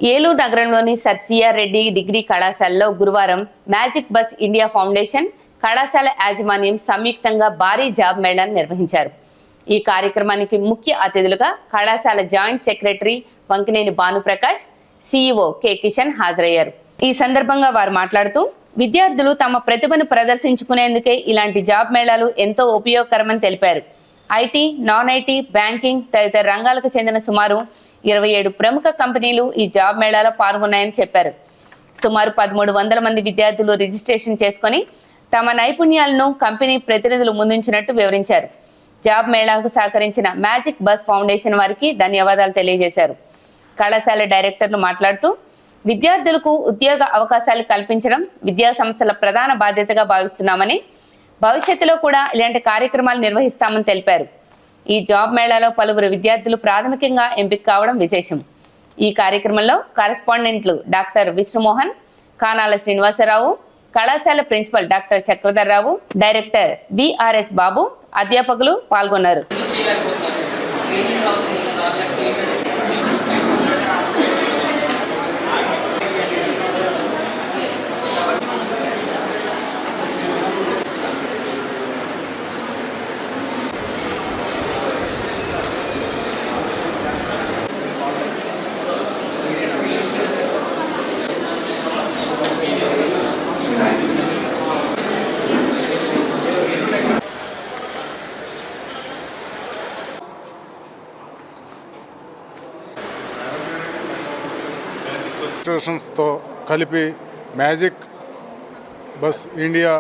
ఏలూరు నగరంలోని sir CR Reddy degree కళాశాలలో గురువారం మ్యాజిక్ బస్ ఇండియా ఫౌండేషన్ కళాశాల యాజమాన్యం సంయుక్తంగా భారీ జాబ్ మేళాను నిర్వహించారు. ఈ కార్యక్రమానికి ముఖ్య అతిథులుగా కళాశాల joint secretary Vankineni Bhanuprakash, CEO K Kishan హాజరయ్యారు. ఈ సందర్భంగా వారు మాట్లాడుతూ విద్యార్థులు తమ ప్రతిభను ప్రదర్శించుకునేందుకే ఇలాంటి జాబ్ మేళాలు ఎంతో ఉపయోగకరమని తెలిపారు. ఐటీ, నాన్ ఐటీ, బ్యాంకింగ్ తదితర రంగాలకు చెందిన సుమారు 27 ప్రముఖ కంపెనీలు ఈ జాబ్ మేళాలో పాల్గొన్నాయని చెప్పారు. సుమారు 1300 మంది విద్యార్థులు రిజిస్ట్రేషన్ చేసుకుని తమ నైపుణ్యాలను కంపెనీ ప్రతినిధులు ముందుంచినట్టు వివరించారు. జాబ్ మేళాకు సహకరించిన మ్యాజిక్ బస్ ఫౌండేషన్ వారికి ధన్యవాదాలు తెలియజేశారు. కళాశాల డైరెక్టర్లు మాట్లాడుతూ విద్యార్థులకు ఉద్యోగ అవకాశాలు కల్పించడం విద్యా సంస్థల ప్రధాన బాధ్యతగా భావిస్తున్నామని, భవిష్యత్తులో కూడా ఇలాంటి కార్యక్రమాలు నిర్వహిస్తామని తెలిపారు. ఈ జాబ్ మేళాలో పలువురు విద్యార్థులు ప్రాథమికంగా ఎంపిక కావడం విశేషం. ఈ కార్యక్రమంలో కరెస్పాండెంట్లు డాక్టర్ విష్ణుమోహన్, కానాల శ్రీనివాసరావు, కళాశాల principal doctor Chakradharrao, director BRS Babu, అధ్యాపకులు పాల్గొన్నారు. ఇన్స్టిట్యూషన్స్తో కలిపి Magic Bus India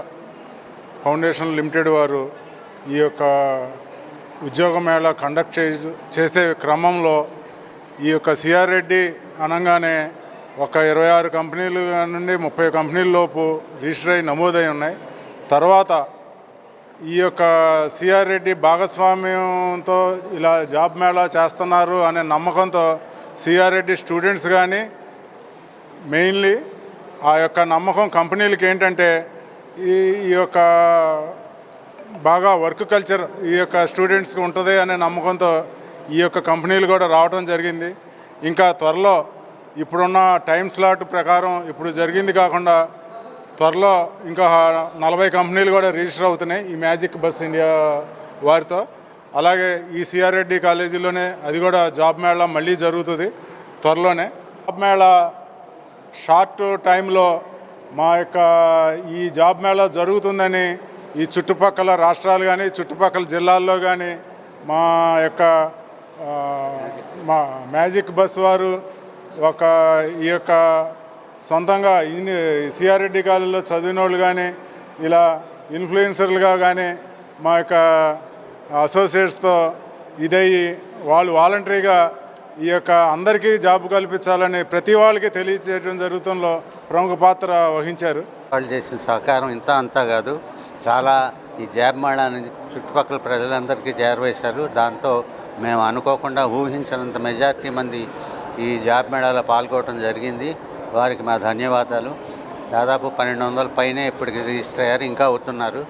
Foundation Limited వారు ఈ యొక్క ఉద్యోగ మేళా కండక్ట్ చేసే క్రమంలో ఈ యొక్క సిఆర్ రెడ్డి అనగానే ఒక 26 కంపెనీలు నుండి 30 కంపెనీల లోపు రిజిస్టర్ అయి నమోదై ఉన్నాయి. తర్వాత ఈ యొక్క సిఆర్ రెడ్డి భాగస్వామ్యంతో ఇలా జాబ్ మేళా చేస్తున్నారు అనే నమ్మకంతో సిఆర్ రెడ్డి స్టూడెంట్స్ కానీ మెయిన్లీ ఆ యొక్క నమ్మకం కంపెనీలకి ఏంటంటే ఈ యొక్క బాగా వర్క్ కల్చర్ ఈ యొక్క స్టూడెంట్స్కి ఉంటుంది అనే నమ్మకంతో ఈ యొక్క కంపెనీలు కూడా రావడం జరిగింది. ఇంకా త్వరలో ఇప్పుడున్న టైం స్లాట్ ప్రకారం ఇప్పుడు జరిగింది కాకుండా త్వరలో ఇంకా 40 కంపెనీలు కూడా రిజిస్టర్ అవుతున్నాయి ఈ మ్యాజిక్ బస్ ఇండియా వారితో. అలాగే ఈ సిఆర్ రెడ్డి కాలేజీలోనే అది కూడా జాబ్ మేళా మళ్ళీ జరుగుతుంది త్వరలోనే. జాబ్ మేళా షార్ట్ టైంలో మా యొక్క ఈ జాబ్ మేళా జరుగుతుందని ఈ చుట్టుపక్కల రాష్ట్రాలు కానీ చుట్టుపక్కల జిల్లాల్లో కానీ మా యొక్క మా మ్యాజిక్ బస్ వారు ఈ యొక్క సొంతంగా సిఆర్ రెడ్డి కాలేజీలో చదివిన వాళ్ళు కానీ ఇలా ఇన్ఫ్లుయెన్సర్లుగా కానీ మా యొక్క అసోసియేట్స్తో ఇదయ్యి వాళ్ళు వాలంటరీగా ఈ యొక్క అందరికీ జాబ్ కల్పించాలని ప్రతి వాళ్ళకి తెలియజేయడం జరుగుతుందో ప్రముఖ పాత్ర వహించారు. వాళ్ళు చేసిన సహకారం ఇంత అంతా కాదు, చాలా ఈ జాబ్ మేళాని చుట్టుపక్కల ప్రజలందరికీ చేరవేశారు. దాంతో మేము అనుకోకుండా ఊహించినంత మెజారిటీ మంది ఈ జాబ్ మేళాలో పాల్గొనడం జరిగింది. వారికి మా ధన్యవాదాలు. దాదాపు 1200 పైనే ఇప్పటికి రిజిస్టర్ అయ్యారు, ఇంకా అవుతున్నారు.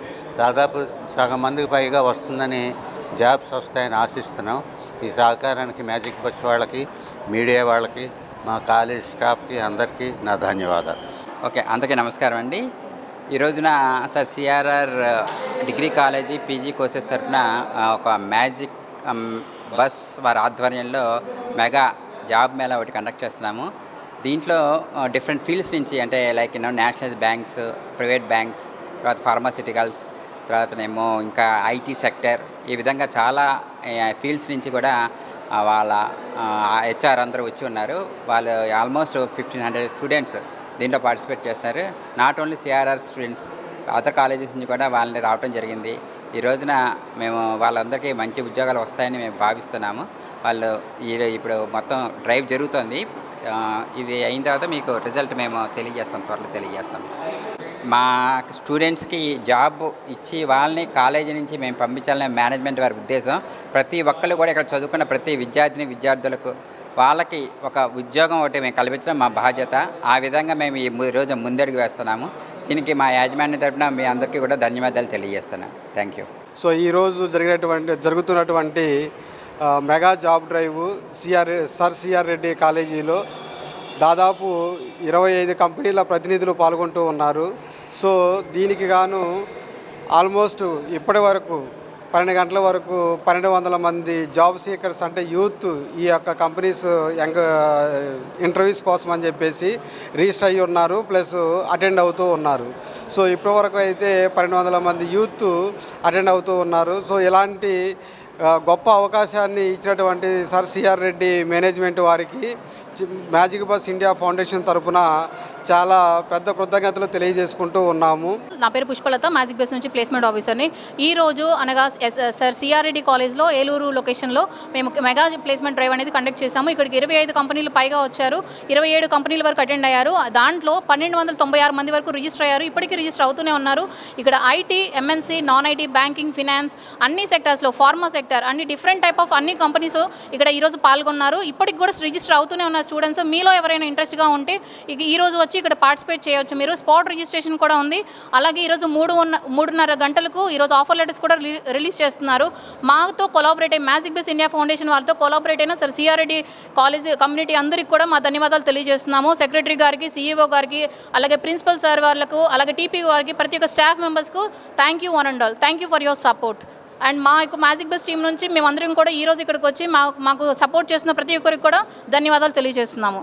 దాదాపు సగం మందికి పైగా వస్తుందని జాబ్స్ వస్తాయని ఆశిస్తున్నాం. ఈ సహకారానికి మ్యాజిక్ బస్ వాళ్ళకి, మీడియా వాళ్ళకి, మా కాలేజ్ స్టాఫ్కి అందరికీ నా ధన్యవాదాలు. ఓకే, అందరికీ నమస్కారం అండి. ఈ రోజున sir CRR degree college PG courses తరఫున ఒక మ్యాజిక్ బస్ వారి ఆధ్వర్యంలో మెగా జాబ్ మేళా ఒకటి కండక్ట్ చేస్తున్నాము. దీంట్లో డిఫరెంట్ ఫీల్డ్స్ నుంచి అంటే like national banks, private banks, తర్వాత ఫార్మాసిటికల్స్, తర్వాతనేమో ఇంకా ఐటీ సెక్టర్, ఈ విధంగా చాలా ఫీల్డ్స్ నుంచి కూడా వాళ్ళ హెచ్ఆర్ అందరూ వచ్చి ఉన్నారు. వాళ్ళు ఆల్మోస్ట్ 1500 స్టూడెంట్స్ దీంట్లో పార్టిసిపేట్ చేస్తున్నారు. Not only CRR students, other colleges నుంచి కూడా వాళ్ళని రావడం జరిగింది. ఈ రోజున మేము వాళ్ళందరికీ మంచి ఉద్యోగాలు వస్తాయని మేము భావిస్తున్నాము. వాళ్ళు ఇప్పుడు మొత్తం డ్రైవ్ జరుగుతుంది. ఇది అయిన తర్వాత మీకు రిజల్ట్ మేము త్వరలో తెలియజేస్తాం. మా స్టూడెంట్స్కి జాబ్ ఇచ్చి వాళ్ళని కాలేజీ నుంచి మేము పంపించాలనే మేనేజ్మెంట్ వారి ఉద్దేశం. ప్రతి ఒక్కరు కూడా ఇక్కడ చదువుకున్న ప్రతి విద్యార్థులకు వాళ్ళకి ఒక ఉద్యోగం ఒకటి మేము కల్పించడం మా బాధ్యత. ఆ విధంగా మేము ఈ రోజు ముందడుగు వేస్తున్నాము. దీనికి మా యాజమాన్య తరఫున మీ అందరికీ కూడా ధన్యవాదాలు తెలియజేస్తున్నాను. Thank you. సో ఈరోజు జరుగుతున్నటువంటి mega job drive sir CR Reddy కాలేజీలో దాదాపు 25 కంపెనీల ప్రతినిధులు పాల్గొంటూ ఉన్నారు. సో దీనికి గాను ఆల్మోస్ట్ ఇప్పటి వరకు 12 గంటల వరకు 1200 మంది జాబ్ సీకర్స్ అంటే యూత్ ఈ యొక్క కంపెనీస్ ఇంటర్వ్యూస్ కోసం అని చెప్పేసి రిజిస్టర్ అయ్యి ఉన్నారు, ప్లస్ అటెండ్ అవుతూ ఉన్నారు. సో ఇప్పటి వరకు అయితే 1200 మంది యూత్ అటెండ్ అవుతూ ఉన్నారు. సో ఇలాంటి గొప్ప అవకాశాన్ని ఇచ్చినటువంటి సర్ సిఆర్ రెడ్డి మేనేజ్మెంట్ వారికి మ్యాజిక్ బస్ ఇండియా ఫౌండేషన్ తరఫున చాలా పెద్ద కృతజ్ఞతలు తెలియజేసుకుంటూ ఉన్నాము. నా పేరు పుష్పలత, మ్యాజిక్ బస్ నుంచి ప్లేస్మెంట్ ఆఫీసర్ని. ఈరోజు అనగా సర్ సిఆర్ రెడ్డి కాలేజ్లో ఏలూరు లొకేషన్లో మేము మెగా ప్లేస్మెంట్ డ్రైవ్ అనేది కండక్ట్ చేశాము. ఇక్కడికి 25 కంపెనీలు పైగా వచ్చారు, 27 కంపెనీల వరకు అటెండ్ అయ్యారు. దాంట్లో 1296 మంది వరకు రిజిస్టర్ అయ్యారు, ఇప్పటికీ రిజిస్టర్ అవుతూనే ఉన్నారు. ఇక్కడ IT, MNC, non IT, banking, finance అన్ని సెక్టర్స్లో, ఫార్మా సెక్టర్ అన్ని డిఫరెంట్ టైప్ ఆఫ్ అన్ని కంపెనీస్ ఇక్కడ ఈరోజు పాల్గొన్నారు. ఇప్పటికి కూడా రిజిస్టర్ అవుతూనే ఉన్నారు స్టూడెంట్స్. మీలో ఎవరైనా ఇంట్రెస్ట్గా ఉంటే ఈరోజు వచ్చి ఇక్కడ పార్టిసిపేట్ చేయవచ్చు. మీరు స్పాట్ రిజిస్ట్రేషన్ కూడా ఉంది. అలాగే ఈరోజు 3:30 గంటలకు ఈరోజు ఆఫర్ లెటర్స్ కూడా రిలీజ్ చేస్తున్నారు. మాతో కొలాబరేట్ అయ్యి మ్యాజిక్ బస్ ఇండియా ఫౌండేషన్ వారితో కొలాబరేట్ అయిన sir CR Reddy college community అందరికీ కూడా మా ధన్యవాదాలు తెలియజేస్తున్నాము. సెక్రటరీ గారికి, సీఈఓ గారికి, అలాగే ప్రిన్సిపల్ సార్ వాళ్ళకు, అలాగే టీపీ వారికి, ప్రతి ఒక్క స్టాఫ్ మెంబర్స్కు thank you one and all. Thank you for your support. And మా యొక్క మ్యాజిక్ బస్ టీం నుంచి మేమందరం కూడా ఈరోజు ఇక్కడికి వచ్చి మాకు సపోర్ట్ చేస్తున్న ప్రతి ఒక్కరికి కూడా ధన్యవాదాలు తెలియజేస్తున్నాము.